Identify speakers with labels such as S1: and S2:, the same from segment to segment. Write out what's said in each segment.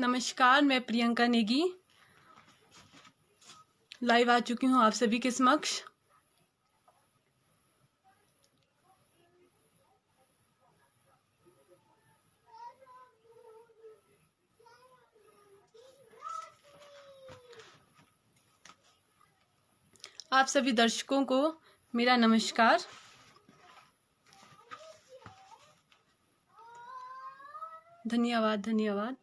S1: नमस्कार, मैं प्रियंका नेगी लाइव आ चुकी हूँ आप सभी के समक्ष। आप सभी दर्शकों को मेरा नमस्कार। धन्यवाद।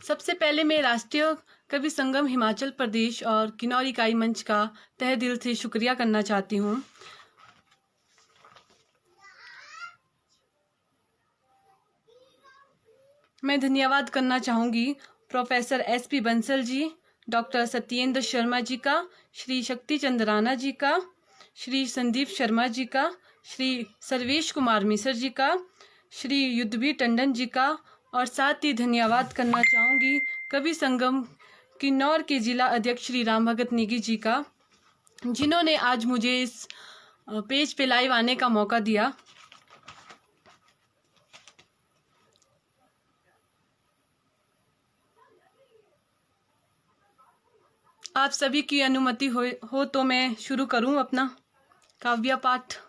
S1: सबसे पहले मैं राष्ट्रीय कवि संगम हिमाचल प्रदेश और किन्नौर इकाई मंच का तहे दिल से शुक्रिया करना चाहती हूँ। मैं धन्यवाद करना चाहूँगी professor SP Bansal ji, doctor Satyendra Sharma ji का, श्री शक्ति चंद राणा जी का, श्री संदीप शर्मा जी का, श्री सर्वेश कुमार मिश्र जी का, श्री युद्धवीर टंडन जी का, और साथ ही धन्यवाद करना चाहूँगी कवि संगम किन्नौर के जिला अध्यक्ष श्री राम भगत नेगी जी का, जिन्होंने आज मुझे इस पेज पे लाइव आने का मौका दिया। आप सभी की अनुमति हो तो मैं शुरू करूं अपना काव्य पाठ।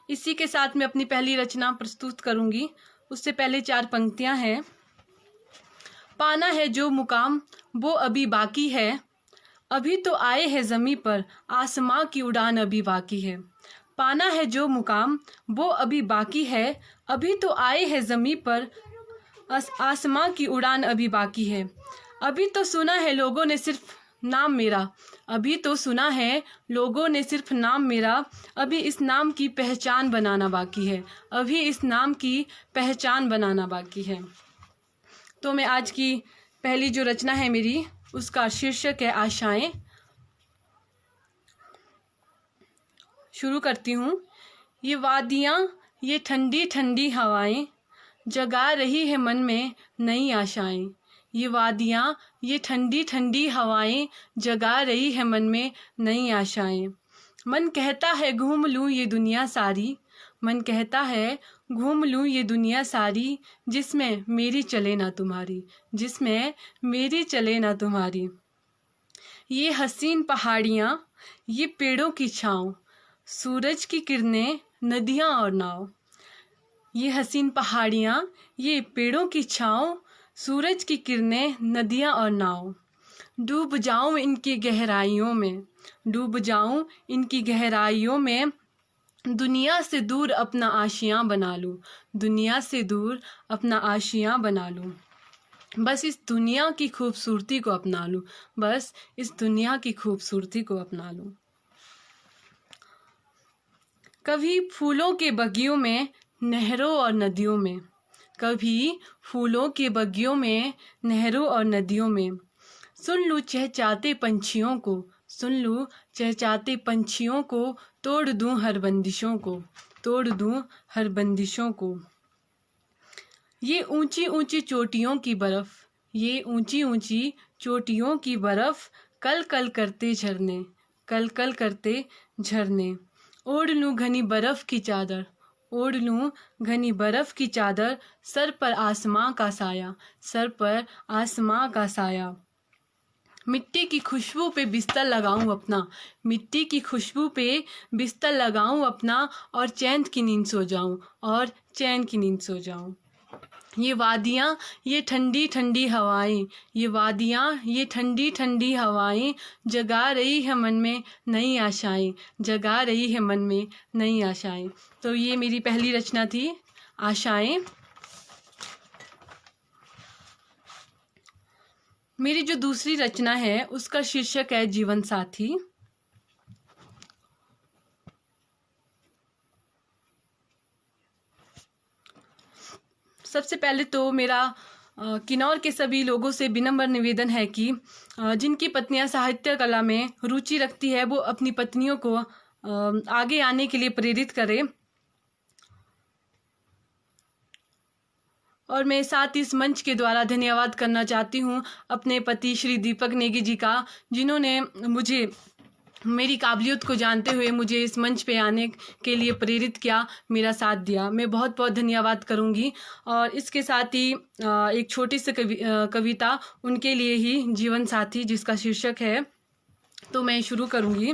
S1: इसी के साथ मैं अपनी पहली रचना प्रस्तुत करूंगी। उससे पहले 4 पंक्तियां हैं। पाना है जो मुकाम वो अभी बाकी है, अभी तो आए हैं ज़मीं पर आसमां की उड़ान अभी बाकी है। पाना है जो मुकाम वो अभी बाकी है, अभी तो आए हैं ज़मीं पर आसमां की उड़ान अभी बाकी है। अभी तो सुना है लोगों ने सिर्फ नाम मेरा, अभी तो सुना है लोगों ने सिर्फ नाम मेरा, अभी इस नाम की पहचान बनाना बाकी है, अभी इस नाम की पहचान बनाना बाकी है। तो मैं आज की पहली जो रचना है मेरी, उसका शीर्षक है आशाएं। शुरू करती हूँ। ये वादियाँ, ये ठंडी ठंडी हवाएं, जगा रही है मन में नई आशाएं। ये वादियाँ, ये ठंडी ठंडी हवाएं, जगा रही है मन में नई आशाएं। मन कहता है घूम लूँ ये दुनिया सारी, मन कहता है घूम लूँ ये दुनिया सारी, जिसमें मेरी चले ना तुम्हारी, जिसमें मेरी चले ना तुम्हारी। ये हसीन पहाड़ियाँ, ये पेड़ों की छाँव, सूरज की किरणें, नदियाँ और नाव। ये हसीन पहाड़ियाँ, ये पेड़ों की छाँव, सूरज की किरणें, नदियाँ और नाव। डूब जाऊं इनकी गहराइयों में, डूब जाऊं इनकी गहराइयों में, दुनिया से दूर अपना आशियाँ बना लूं, दुनिया से दूर अपना आशियाँ बना लूं। बस इस दुनिया की खूबसूरती को अपना लूं, बस इस दुनिया की खूबसूरती को अपना लूं। कभी फूलों के बगियों में, नहरों और नदियों में, कभी फूलों के बगियों में, नहरों और नदियों में, सुन लूँ चहचहाते पंछियों को, सुन लूँ चहचहाते पंछियों को, तोड़ दूँ हर बंदिशों को, तोड़ दूँ हर बंदिशों को। ये ऊंची ऊंची चोटियों की बर्फ, ये ऊंची ऊंची चोटियों की बर्फ, कल कल करते झरने, कल कल करते झरने। ओढ़ लूँ घनी बर्फ की चादर, ओढ़ लूँ घनी बर्फ की चादर, सर पर आसमां का साया, सर पर आसमां का साया। मिट्टी की खुशबू पे बिस्तर लगाऊं अपना, मिट्टी की खुशबू पे बिस्तर लगाऊं अपना, और चैन की नींद सो जाऊं, और चैन की नींद सो जाऊं। ये वादियाँ, ये ठंडी ठंडी हवाएं, ये वादियाँ, ये ठंडी ठंडी हवाएं, जगा रही है मन में नई आशाएं, जगा रही है मन में नई आशाएं। तो ये मेरी पहली रचना थी, आशाएं। मेरी जो दूसरी रचना है उसका शीर्षक है जीवन साथी। सबसे पहले तो मेरा किन्नौर के सभी लोगों से विनम्र निवेदन है कि जिनकी पत्नियां साहित्य कला में रुचि रखती है वो अपनी पत्नियों को आगे आने के लिए प्रेरित करें। और मैं साथ इस मंच के द्वारा धन्यवाद करना चाहती हूँ अपने पति श्री दीपक नेगी जी का, जिन्होंने मुझे मेरी काबिलियत को जानते हुए मुझे इस मंच पे आने के लिए प्रेरित किया, मेरा साथ दिया। मैं बहुत बहुत धन्यवाद करूँगी। और इसके साथ ही एक छोटी सी कविता उनके लिए ही, जीवन साथी, जिसका शीर्षक है, तो मैं शुरू करूँगी।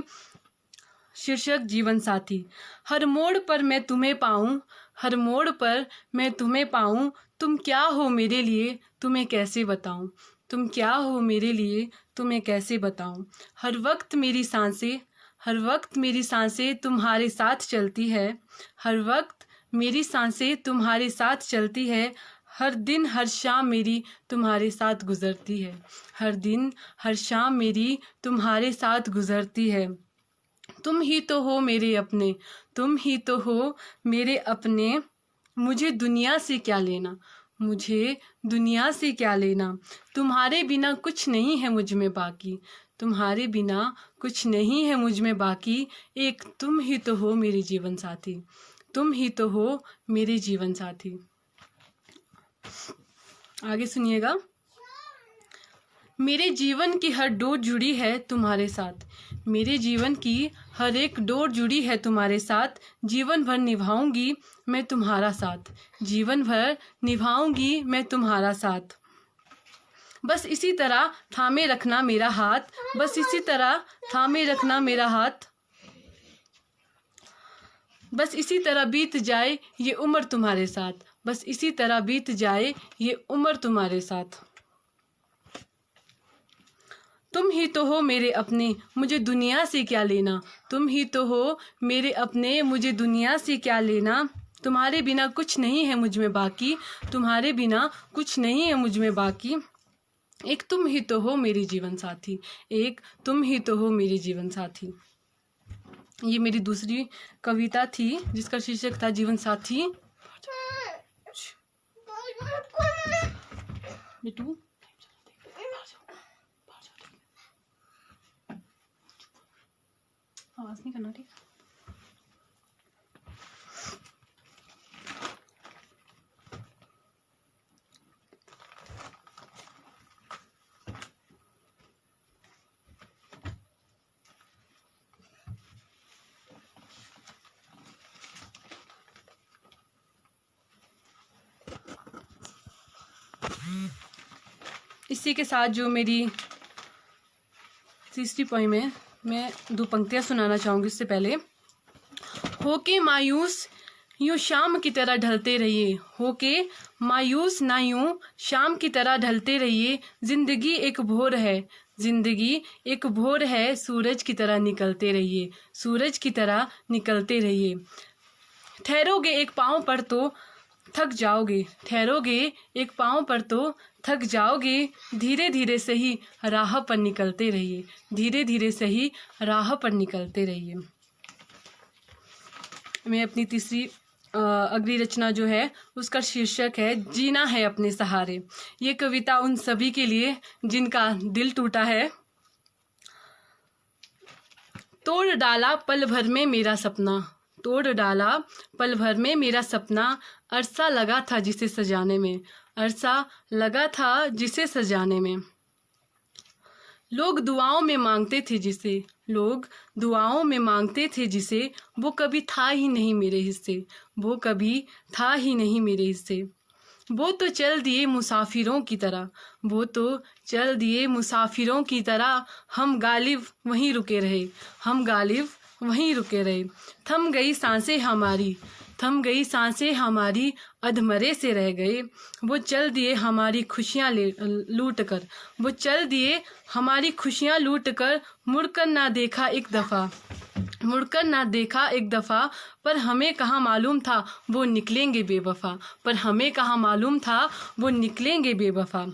S1: शीर्षक जीवन साथी। हर मोड़ पर मैं तुम्हें पाऊँ, हर मोड़ पर मैं तुम्हें पाऊँ, तुम क्या हो मेरे लिए तुम्हें कैसे बताऊँ, तुम क्या हो मेरे लिए तुम्हें कैसे बताऊँ। हर वक्त मेरी सांसें, हर वक्त मेरी सांसें तुम्हारे साथ चलती है, हर वक्त मेरी सांसें तुम्हारे साथ चलती है, हर दिन हर शाम मेरी तुम्हारे साथ गुजरती है, हर दिन हर शाम मेरी तुम्हारे साथ गुजरती है। तुम ही तो हो मेरे अपने, तुम ही तो हो मेरे अपने, मुझे दुनिया से क्या लेना, मुझे दुनिया से क्या लेना। तुम्हारे बिना कुछ नहीं है मुझ में बाकी, तुम्हारे बिना कुछ नहीं है मुझ में बाकी, एक तुम ही तो हो मेरे जीवन साथी, तुम ही तो हो मेरे जीवन साथी। आगे सुनिएगा। मेरे जीवन की हर डोर जुड़ी है तुम्हारे साथ, मेरे जीवन की हर एक डोर जुड़ी है तुम्हारे साथ, जीवन भर निभाऊंगी मैं तुम्हारा साथ, जीवन भर निभाऊंगी मैं तुम्हारा साथ। बस इसी तरह थामे रखना मेरा हाथ, बस इसी तरह थामे रखना मेरा हाथ, बस इसी तरह बीत जाए ये उम्र तुम्हारे साथ, बस इसी तरह बीत जाए ये उम्र तुम्हारे साथ। तुम ही तो हो मेरे अपने, मुझे दुनिया से क्या लेना, तुम ही तो हो मेरे अपने, मुझे दुनिया से क्या लेना। तुम्हारे बिना कुछ नहीं है मुझ में बाकी, तुम्हारे बिना कुछ नहीं है मुझ में बाकी, एक तुम ही तो हो मेरे जीवन साथी, एक तुम ही तो हो मेरे जीवन साथी। ये मेरी दूसरी कविता थी जिसका शीर्षक था जीवन साथी। बेटू आवाज नहीं करना, ठीक। इसी के साथ जो मेरी तीसरी पोइम है, मैं 2 पंक्तियां सुनाना चाहूँगी। इससे पहले, होके मायूस यूं शाम की तरह ढलते रहिए, होके मायूस ना यूं शाम की तरह ढलते रहिए, जिंदगी एक भोर है, जिंदगी एक भोर है, सूरज की तरह निकलते रहिए, सूरज की तरह निकलते रहिए। ठहरोगे एक पाँव पर तो थक जाओगे, ठहरोगे एक पाँव पर तो थक जाओगे, धीरे धीरे सही राह पर निकलते रहिए, धीरे धीरे सही राह पर निकलते रहिए। मैं अपनी तीसरी अगली रचना जो है उसका शीर्षक है जीना है अपने सहारे। ये कविता उन सभी के लिए जिनका दिल टूटा है। तोड़ डाला पल भर में मेरा सपना, तोड़ डाला पल भर में मेरा सपना, अरसा लगा था जिसे सजाने में, अरसा लगा था जिसे सजाने में। लोग दुआओं में मांगते थे जिसे, लोग दुआओं में मांगते थे जिसे, वो कभी था ही नहीं मेरे हिस्से, वो कभी था ही नहीं मेरे हिस्से। वो तो चल दिए मुसाफिरों की तरह, वो तो चल दिए मुसाफिरों की तरह, हम गालिब वहीं रुके रहे, हम गालिब वहीं रुके रहे। थम गई सांसें हमारी, थम गई सांसें हमारी, अधमरे से रह गए। वो चल दिए हमारी खुशियाँ लूट कर, वो चल दिए हमारी खुशियाँ लूट कर, मुड़कर ना देखा एक दफ़ा, मुड़कर ना देखा एक दफ़ा, पर हमें कहाँ मालूम था वो निकलेंगे बेवफा, पर हमें कहाँ मालूम था वो निकलेंगे बेवफा।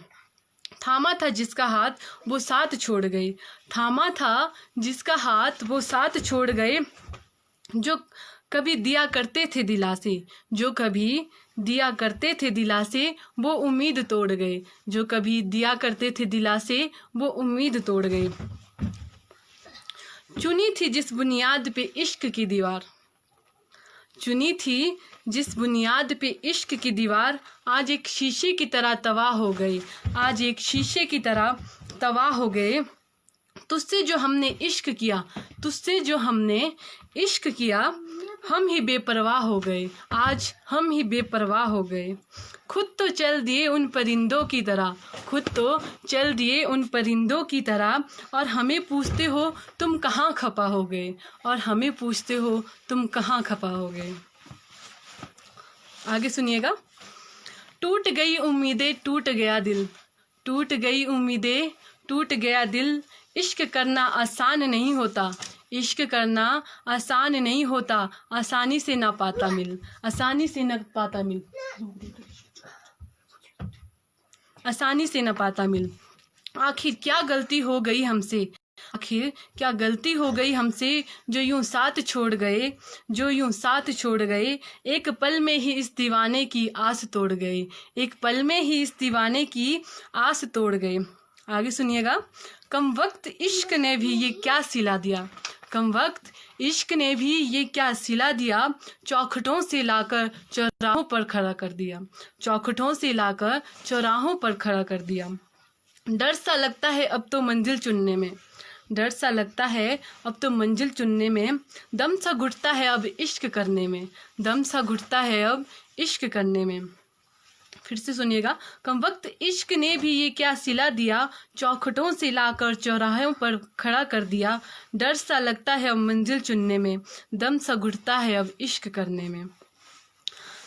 S1: थामा था जिसका हाथ वो साथ छोड़ गए, थामा था जिसका हाथ वो साथ छोड़ गए, जो कभी दिया करते थे दिलासे, जो कभी दिया करते थे दिलासे, वो उम्मीद तोड़ गए, जो कभी दिया करते थे दिलासे, वो उम्मीद तोड़ गए। चुनी थी जिस बुनियाद पे इश्क की दीवार, चुनी थी जिस बुनियाद पे इश्क की दीवार आज एक शीशे की तरह तबाह हो गई, आज एक शीशे की तरह तबाह हो गए। तुझसे जो हमने इश्क किया, तुझसे जो हमने इश्क किया, हम ही बेपरवाह हो गए, आज हम ही बेपरवाह हो गए। खुद तो चल दिए उन परिंदों की तरह, खुद तो चल दिए उन परिंदों की तरह, और हमें पूछते हो तुम कहाँ खपा हो गए, और हमें पूछते हो तुम कहाँ खपा हो गए। आगे सुनिएगा। टूट गई उम्मीदें, टूट गया दिल, टूट गई उम्मीदें, टूट गया दिल। इश्क करना आसान नहीं होता, इश्क करना आसान नहीं होता, आसानी से ना पाता मिल, आसानी से न पाता मिल, आसानी से न पाता मिल। आखिर क्या गलती हो गई हमसे, आखिर क्या गलती हो गई हमसे, जो यूं साथ छोड़ गए, जो यूं साथ छोड़ गए। एक पल में ही इस दीवाने की आस तोड़ गए, एक पल में ही इस दीवाने की आस तोड़ गए। आगे सुनिएगा। कम वक्त इश्क ने भी ये क्या सिला दिया, कम वक्त इश्क ने भी ये क्या सिला दिया। चौखटों से लाकर चौराहों पर खड़ा कर दिया, चौखटों से लाकर चौराहों पर खड़ा कर दिया। डर सा लगता है अब तो मंजिल चुनने में, डर सा लगता है अब तो मंजिल चुनने में। दम सा घुटता है अब इश्क करने में, दम सा घुटता है अब इश्क करने में। फिर से सुनिएगा। कम वक्त इश्क ने भी ये क्या सिला दिया, चौखटों से लाकर चौराहों पर खड़ा कर दिया। डर सा लगता है अब मंजिल चुनने में, दम सा घुटता है अब इश्क करने में।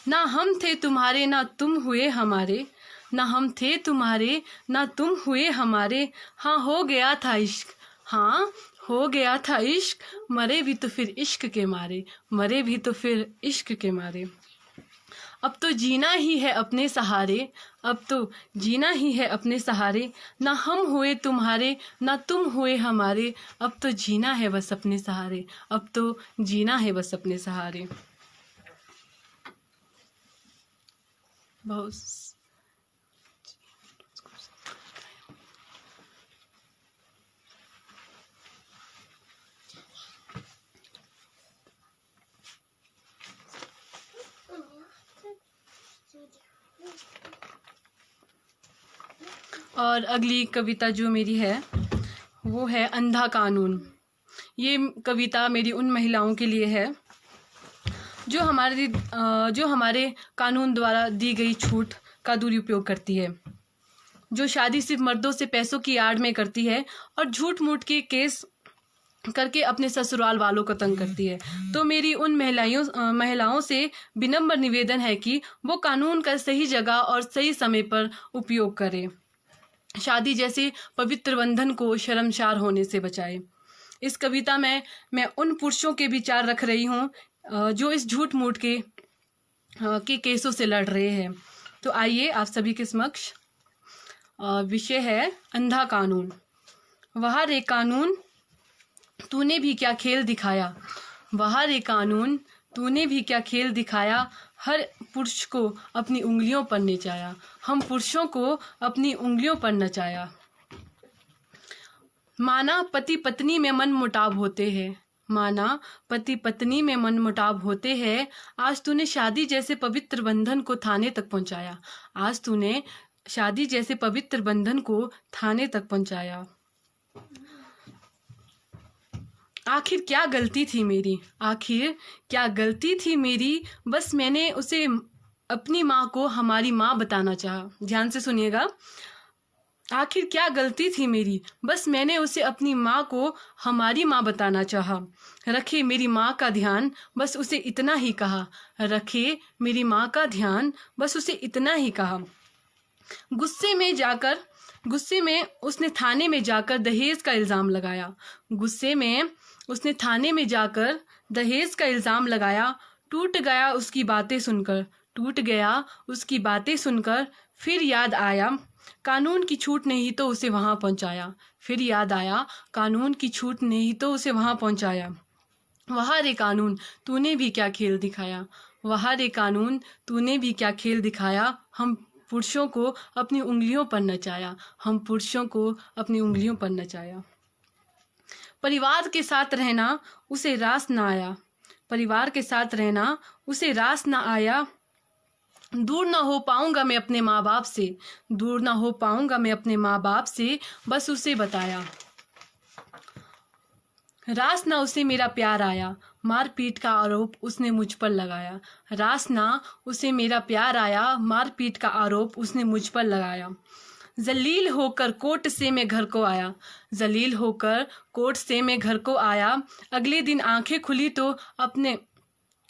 S1: ना हम थे तुम्हारे ना तुम हुए हमारे, ना हम थे तुम्हारे ना तुम हुए हमारे। हाँ हो गया था इश्क, हाँ हो गया था इश्क, मरे भी तो फिर इश्क के मारे, मरे भी तो फिर इश्क के मारे। अब तो जीना ही है अपने सहारे, अब तो जीना ही है अपने सहारे। ना हम हुए तुम्हारे ना तुम हुए हमारे, अब तो जीना है बस अपने सहारे, अब तो जीना है बस अपने सहारे। बहुत और अगली कविता जो मेरी है वो है अंधा कानून। ये कविता मेरी उन महिलाओं के लिए है जो हमारे कानून द्वारा दी गई छूट का दुरुपयोग करती है, जो शादी सिर्फ मर्दों से पैसों की आड़ में करती है और झूठ मूठ के केस करके अपने ससुराल वालों को तंग करती है। तो मेरी उन महिलाओं से विनम्र निवेदन है कि वो कानून का सही जगह और सही समय पर उपयोग करें, शादी जैसे पवित्र बंधन को शर्मसार होने से बचाए। इस कविता में मैं उन पुरुषों के विचार रख रही हूँ जो इस झूठ मूठ के केसों से लड़ रहे हैं। तो आइए आप सभी के समक्ष विषय है अंधा कानून। वह रे कानून तूने भी क्या खेल दिखाया, वह रे कानून तूने भी क्या खेल दिखाया। हर पुरुष को अपनी उंगलियों पर नचाया, हम पुरुषों को अपनी उंगलियों पर नचाया। माना पति पत्नी में मन मुटाव होते हैं, माना पति पत्नी में मन मुटाव होते हैं। आज तूने शादी जैसे पवित्र बंधन को थाने तक पहुंचाया, आज तूने शादी जैसे पवित्र बंधन को थाने तक पहुंचाया। आखिर क्या गलती थी मेरी, आखिर क्या गलती थी मेरी, बस मैंने उसे अपनी माँ को हमारी माँ बताना चाहा। ध्यान से सुनिएगा। आखिर क्या गलती थी मेरी, बस मैंने उसे अपनी माँ को हमारी माँ बताना चाहा। रखे मेरी माँ का ध्यान, बस उसे इतना ही कहा, रखे मेरी माँ का ध्यान, बस उसे इतना ही कहा। गुस्से में उसने थाने में जाकर दहेज का इल्ज़ाम लगाया, गुस्से में उसने थाने में जाकर दहेज का इल्ज़ाम लगाया। टूट गया उसकी बातें सुनकर, टूट गया उसकी बातें सुनकर। फिर याद आया कानून की छूट ने ही तो उसे वहाँ पहुँचाया, फिर याद आया कानून की छूट ने ही तो उसे वहाँ पहुँचाया। वहाँ रे कानून तूने भी क्या खेल दिखाया, वहाँ रे कानून तूने भी क्या खेल दिखाया। हम पुरुषों को अपनी उंगलियों पर नचाया, हम पुरुषों को अपनी उंगलियों पर नचाया। परिवार के साथ रहना उसे रास ना आया, परिवार के साथ रहना उसे रास न आया। दूर ना हो पाऊंगा मैं अपने माँ बाप से, दूर ना हो पाऊंगा मैं अपने माँ बाप से, बस उसे बताया। रास ना उसे मेरा प्यार आया, मारपीट का आरोप उसने मुझ पर लगाया। रास ना उसे मेरा प्यार आया, मारपीट का आरोप उसने मुझ पर लगाया। जलील होकर कोर्ट से मैं घर को आया, जलील होकर कोर्ट से मैं घर को आया। अगले दिन आंखें खुली तो अपने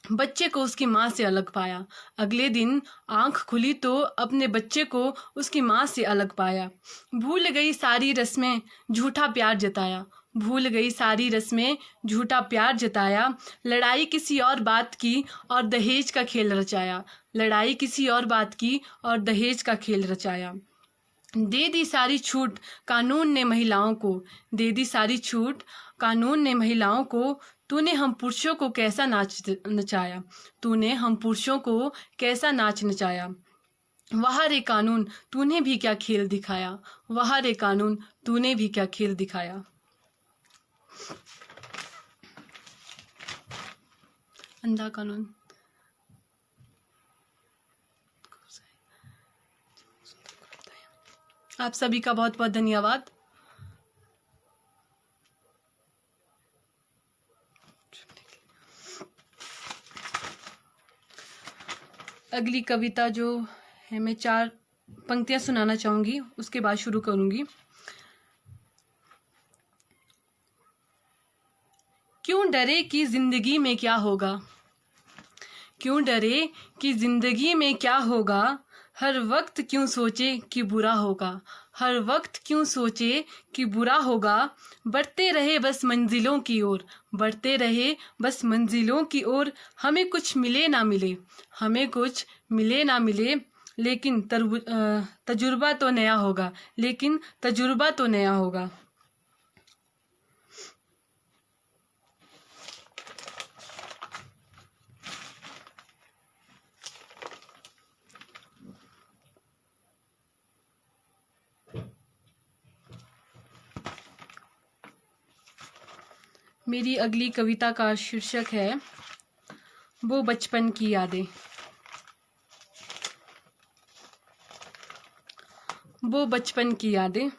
S1: बच्चे को उसकी माँ से अलग पाया। अगले दिन आंख खुली तो अपने बच्चे को उसकी माँ से अलग पाया। भूल गई सारी रस्में, झूठा प्यार जताया, भूल गई सारी रस्में, झूठा प्यार जताया। लड़ाई किसी और बात की और दहेज का खेल रचाया, लड़ाई किसी और बात की और दहेज का खेल रचाया। दे दी सारी छूट कानून ने महिलाओं को, दे दी सारी छूट कानून ने महिलाओं को। तूने हम पुरुषों को कैसा नाच नचाया, तूने हम पुरुषों को कैसा नाच नचाया। वाह रे कानून तूने भी क्या खेल दिखाया, वाह रे कानून तूने भी क्या खेल दिखाया। अंधा कानून। आप सभी का बहुत बहुत धन्यवाद। अगली कविता जो है मैं 4 पंक्तियां सुनाना चाहूंगी, उसके बाद शुरू करूंगी। क्यों डरे कि जिंदगी में क्या होगा, क्यों डरे कि जिंदगी में क्या होगा। हर वक्त क्यों सोचे कि बुरा होगा, हर वक्त क्यों सोचे कि बुरा होगा। बढ़ते रहे बस मंजिलों की ओर, बढ़ते रहे बस मंजिलों की ओर। हमें कुछ मिले ना मिले, हमें कुछ मिले ना मिले, लेकिन तजुर्बा तो नया होगा, लेकिन तजुर्बा तो नया होगा। मेरी अगली कविता का शीर्षक है वो बचपन की यादें। वो बचपन की यादें।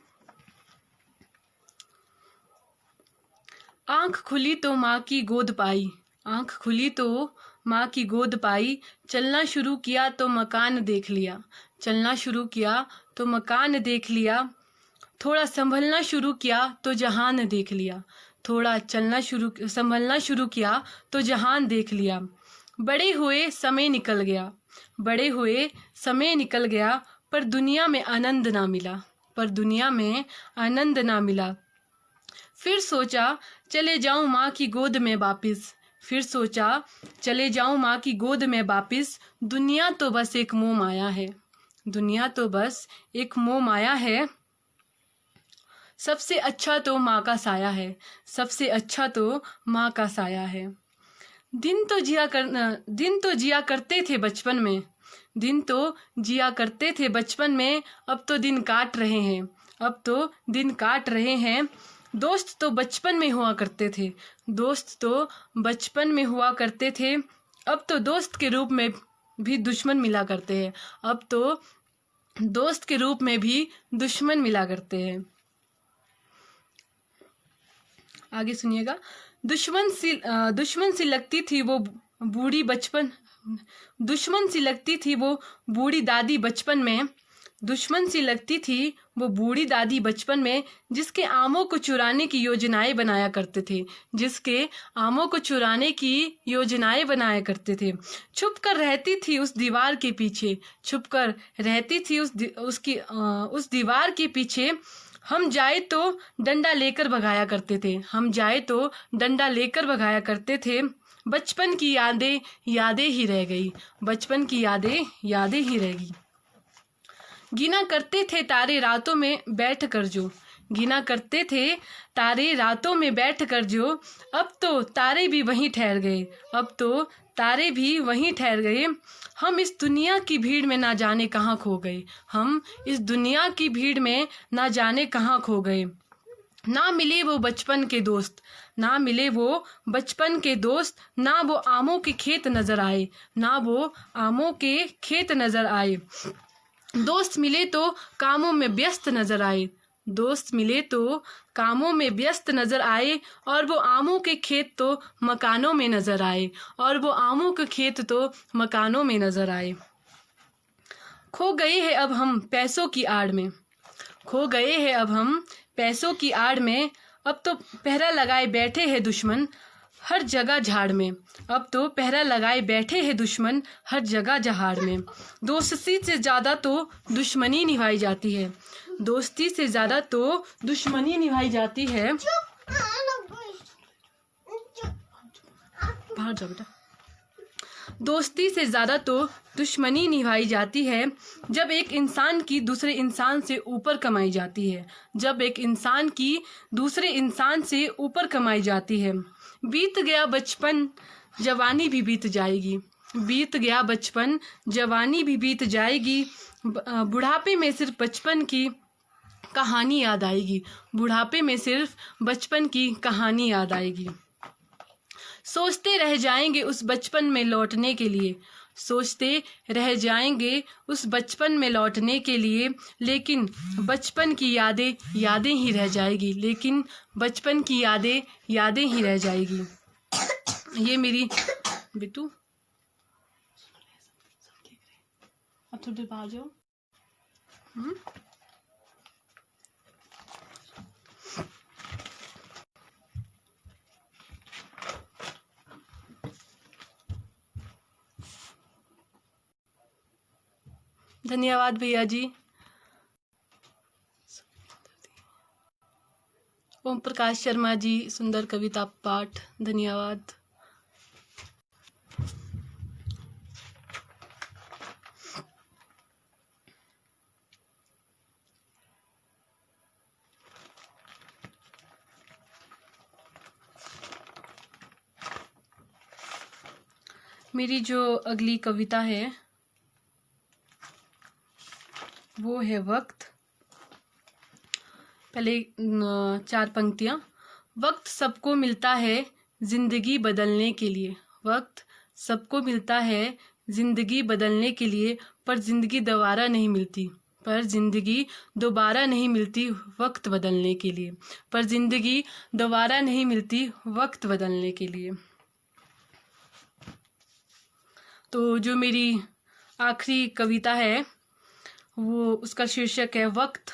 S1: आंख खुली तो माँ की गोद पाई, आंख खुली तो माँ की गोद पाई। चलना शुरू किया तो मकान देख लिया, चलना शुरू किया तो मकान देख लिया। थोड़ा संभलना शुरू किया तो जहान देख लिया, थोड़ा संभलना शुरू किया तो जहान देख लिया। बड़े हुए समय निकल गया, बड़े हुए समय निकल गया, पर दुनिया में आनंद ना मिला, पर दुनिया में आनंद ना मिला। फिर सोचा चले जाऊं माँ की गोद में वापिस, फिर सोचा चले जाऊं माँ की गोद में वापिस। दुनिया तो बस एक मोह माया है, दुनिया तो बस एक मोह माया है। सबसे अच्छा तो माँ का साया है, सबसे अच्छा तो माँ का साया है। दिन तो जिया करते थे बचपन में, दिन तो जिया करते थे बचपन में। अब तो दिन काट रहे हैं, अब तो दिन काट रहे हैं। दोस्त तो बचपन में हुआ करते थे, दोस्त तो बचपन में हुआ करते थे। अब तो दोस्त के रूप में भी दुश्मन मिला करते हैं, अब तो दोस्त के रूप में भी दुश्मन मिला करते हैं। आगे सुनिएगा। दुश्मन सी लगती थी वो बूढ़ी बचपन, दुश्मन सी लगती थी वो बूढ़ी दादी बचपन में, दुश्मन सी लगती थी वो बूढ़ी दादी बचपन में। जिसके आमों को चुराने की योजनाएं बनाया करते थे, जिसके आमों को चुराने की योजनाएं बनाया करते थे। छुप कर रहती थी उस दीवार के पीछे, छुप कर रहती थी उस दीवार के पीछे। हम जाए तो डंडा लेकर भगाया करते थे, हम जाए तो डंडा लेकर भगाया करते थे। बचपन की यादें यादें ही रह गई, बचपन की यादें यादें ही रह गई। गिना करते थे तारे रातों में बैठ कर जो, गिना करते थे तारे रातों में बैठ कर जो। अब तो तारे भी वहीं ठहर गए, अब तो तारे भी वहीं ठहर गए। हम इस दुनिया की भीड़ में ना जाने कहाँ खो गए, हम इस दुनिया की भीड़ में ना जाने कहाँ खो गए। ना मिले वो बचपन के दोस्त, ना मिले वो बचपन के दोस्त, ना वो आमों के खेत नजर आए, ना वो आमों के खेत नजर आए। दोस्त मिले तो कामों में व्यस्त नजर आए, दोस्त मिले तो कामों में व्यस्त नजर आए, और वो आमों के खेत तो मकानों में नजर आए, और वो आमों के खेत तो मकानों में नजर आए। खो गए हैं अब हम पैसों की आड़ में, खो गए हैं अब हम पैसों की आड़ में, अब तो पहरा लगाए बैठे हैं दुश्मन हर जगह झाड़ में, अब तो पहरा लगाए बैठे हैं दुश्मन हर जगह जहाड़ में। दोस्ती से ज़्यादा तो दुश्मनी निभाई जाती है, दोस्ती से ज़्यादा तो दुश्मनी निभाई जाती है। बाहर जाओ बेटा। दोस्ती से ज़्यादा तो दुश्मनी निभाई जाती है, जब एक इंसान की दूसरे इंसान से ऊपर कमाई जाती है, जब एक इंसान की दूसरे इंसान से ऊपर कमाई जाती है। बीत गया बचपन जवानी भी बीत जाएगी, बीत गया बचपन जवानी भी बीत जाएगी, बुढ़ापे में सिर्फ बचपन की कहानी याद आएगी, बुढ़ापे में सिर्फ बचपन की कहानी याद आएगी। सोचते रह जाएंगे उस बचपन में लौटने के लिए, सोचते रह जाएंगे उस बचपन में लौटने के लिए, लेकिन बचपन की यादें यादें ही रह जाएगी, लेकिन बचपन की यादें यादें ही रह जाएगी। ये मेरी बिट्टू, अब थोड़ी देर बाहर जाओ। धन्यवाद भैया जी। ओम प्रकाश शर्मा जी, सुंदर कविता पाठ, धन्यवाद। मेरी जो अगली कविता है वो है वक्त। पहले 4 पंक्तियाँ। वक्त सबको मिलता है जिंदगी बदलने के लिए, वक्त सबको मिलता है जिंदगी बदलने के लिए, पर जिंदगी दोबारा नहीं मिलती, पर जिंदगी दोबारा नहीं मिलती वक्त बदलने के लिए, पर जिंदगी दोबारा नहीं मिलती वक्त बदलने के लिए। तो जो मेरी आखिरी कविता है वो उसका शीर्षक है वक्त।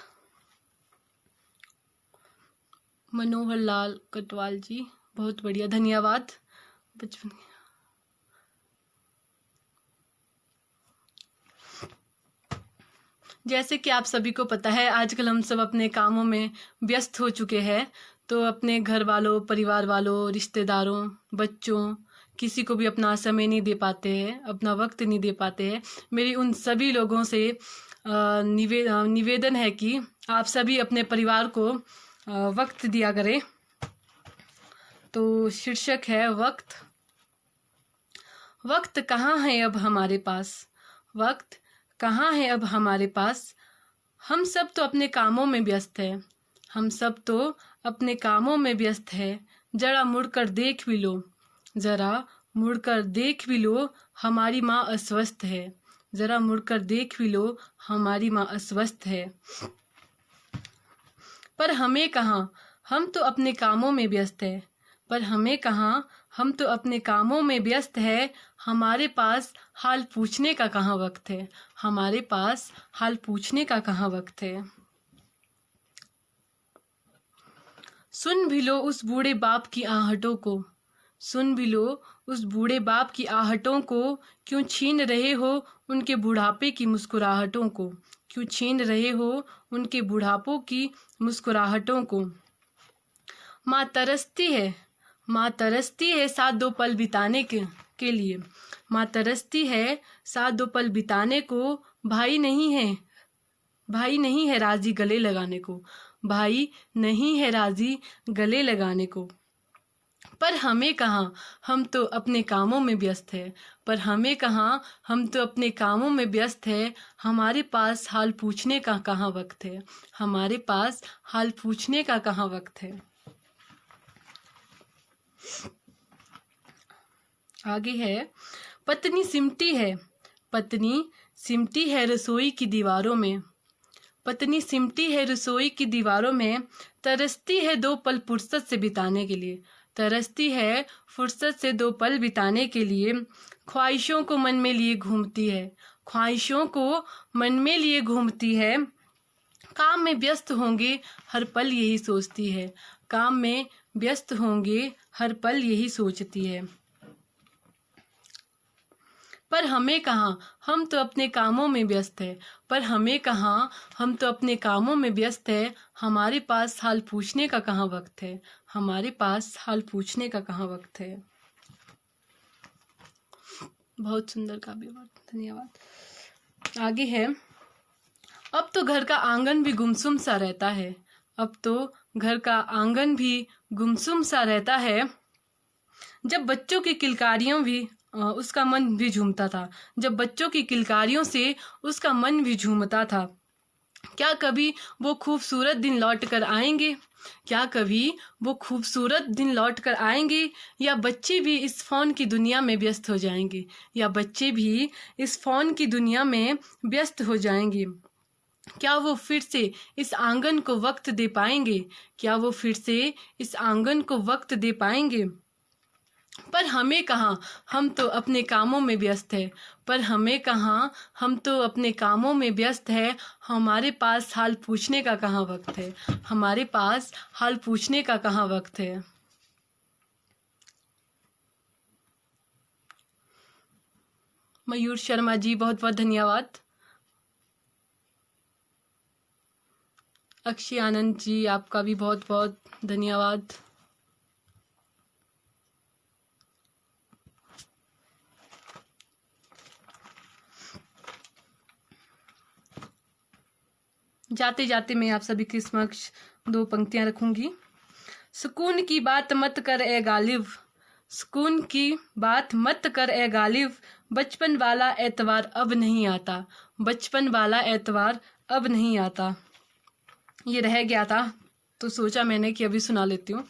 S1: मनोहर लाल कटवाल जी, बहुत बढ़िया, धन्यवाद। बचपन जैसे कि आप सभी को पता है, आजकल हम सब अपने कामों में व्यस्त हो चुके हैं, तो अपने घर वालों, परिवार वालों, रिश्तेदारों, बच्चों, किसी को भी अपना समय नहीं दे पाते हैं, अपना वक्त नहीं दे पाते हैं। मेरी उन सभी लोगों से निवेदन है कि आप सभी अपने परिवार को वक्त दिया करें। तो शीर्षक है वक्त। वक्त कहाँ है अब हमारे पास, वक्त कहाँ है अब हमारे पास, हम सब तो अपने कामों में व्यस्त है, हम सब तो अपने कामों में व्यस्त है। जरा मुड़कर देख भी लो, जरा मुड़कर देख भी लो, हमारी माँ अस्वस्थ है, जरा मुड़कर देख भी लो, हमारी माँ अस्वस्थ है। पर हमें कहाँ, हम तो अपने कामों में व्यस्त है, पर हमें कहाँ, हम तो अपने कामों में व्यस्त है। हमारे पास हाल पूछने का कहाँ वक्त है, हमारे पास हाल पूछने का कहाँ वक्त है। सुन भी लो उस बूढ़े बाप की आहटों को, सुन भी लो उस बूढ़े बाप की आहटों को, क्यों छीन रहे हो उनके बुढ़ापे की मुस्कुराहटों को, क्यों छीन रहे हो उनके बुढ़ापों की मुस्कुराहटों को। माँ तरसती है, माँ तरसती है साथ 2 पल बिताने के लिए, माँ तरसती है साथ 2 पल बिताने को। भाई नहीं है, भाई नहीं है राजी गले लगाने को, भाई नहीं है राजी गले लगाने को। पर हमें कहाँ, हम तो अपने कामों में व्यस्त है। पर हमें कहाँ, हम तो अपने कामों में व्यस्त है। हमारे पास हाल पूछने का कहाँ वक्त है। हमारे पास हाल पूछने का कहाँ वक्त है। आगे है, पत्नी सिमटी है, पत्नी सिमटी है रसोई की दीवारों में। पत्नी सिमटी है रसोई की दीवारों में, तरसती है दो पल फुर्सत से बिताने के लिए। तरसती है फुर्सत से दो पल बिताने के लिए। ख्वाहिशों को मन में लिए घूमती है, ख्वाहिशों को मन में लिए घूमती है। काम में व्यस्त होंगे हर पल यही सोचती है, काम में व्यस्त होंगे हर पल यही सोचती है। पर हमें कहाँ, हम तो अपने कामों में व्यस्त है। पर हमें कहाँ, हम तो अपने कामों में व्यस्त है। हमारे पास हाल पूछने का कहाँ वक्त है। हमारे पास हाल पूछने का कहाँ वक्त है। बहुत सुंदर काव्य वाक्य, धन्यवाद। आगे है, अब तो घर का आंगन भी गुमसुम सा रहता है। अब तो घर का आंगन भी गुमसुम सा रहता है। जब बच्चों की किलकारियों भी उसका मन भी झूमता था। जब बच्चों की किलकारियों से उसका मन भी झूमता था। क्या कभी वो खूबसूरत दिन लौट कर आएंगे। क्या कभी वो खूबसूरत दिन लौट कर आएंगे, या बच्चे भी इस फ़ोन की दुनिया में व्यस्त हो जाएंगे। या बच्चे भी इस फ़ोन की दुनिया में व्यस्त हो जाएंगे। क्या वो फिर से इस आंगन को वक्त दे पाएंगे। क्या वो फिर से इस आंगन को वक्त दे पाएंगे। पर हमें कहाँ, हम तो अपने कामों में व्यस्त है। पर हमें कहाँ, हम तो अपने कामों में व्यस्त है। हमारे पास हाल पूछने का कहाँ वक्त है। हमारे पास हाल पूछने का कहाँ वक्त है। मयूर शर्मा जी, बहुत बहुत धन्यवाद। अक्षय आनंद जी, आपका भी बहुत बहुत धन्यवाद। जाते जाते मैं आप सभी के समक्ष दो पंक्तियां रखूंगी। सुकून की बात मत कर ए गालिब, सुकून की बात मत कर ए गालिब, बचपन वाला एतवार अब नहीं आता। बचपन वाला एतवार अब नहीं आता। ये रह गया था तो सोचा मैंने कि अभी सुना लेती हूँ।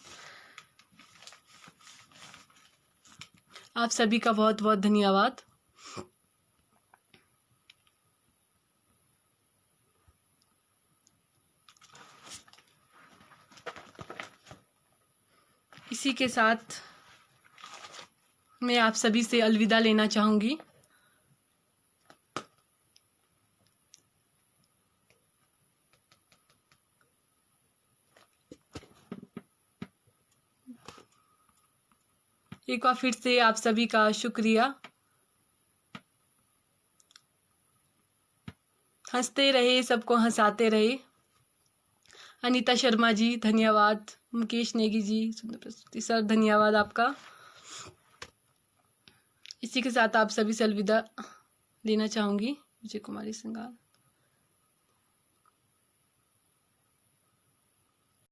S1: आप सभी का बहुत बहुत धन्यवाद। इसी के साथ मैं आप सभी से अलविदा लेना चाहूंगी। एक बार फिर से आप सभी का शुक्रिया। हंसते रहे, सबको हंसाते रहे। अनीता शर्मा जी धन्यवाद। मुकेश नेगी जी, सुंदर प्रस्तुति सर, धन्यवाद आपका। इसी के साथ आप सभी से अलविदा लेना चाहूंगी। विजय कुमारी संगाल।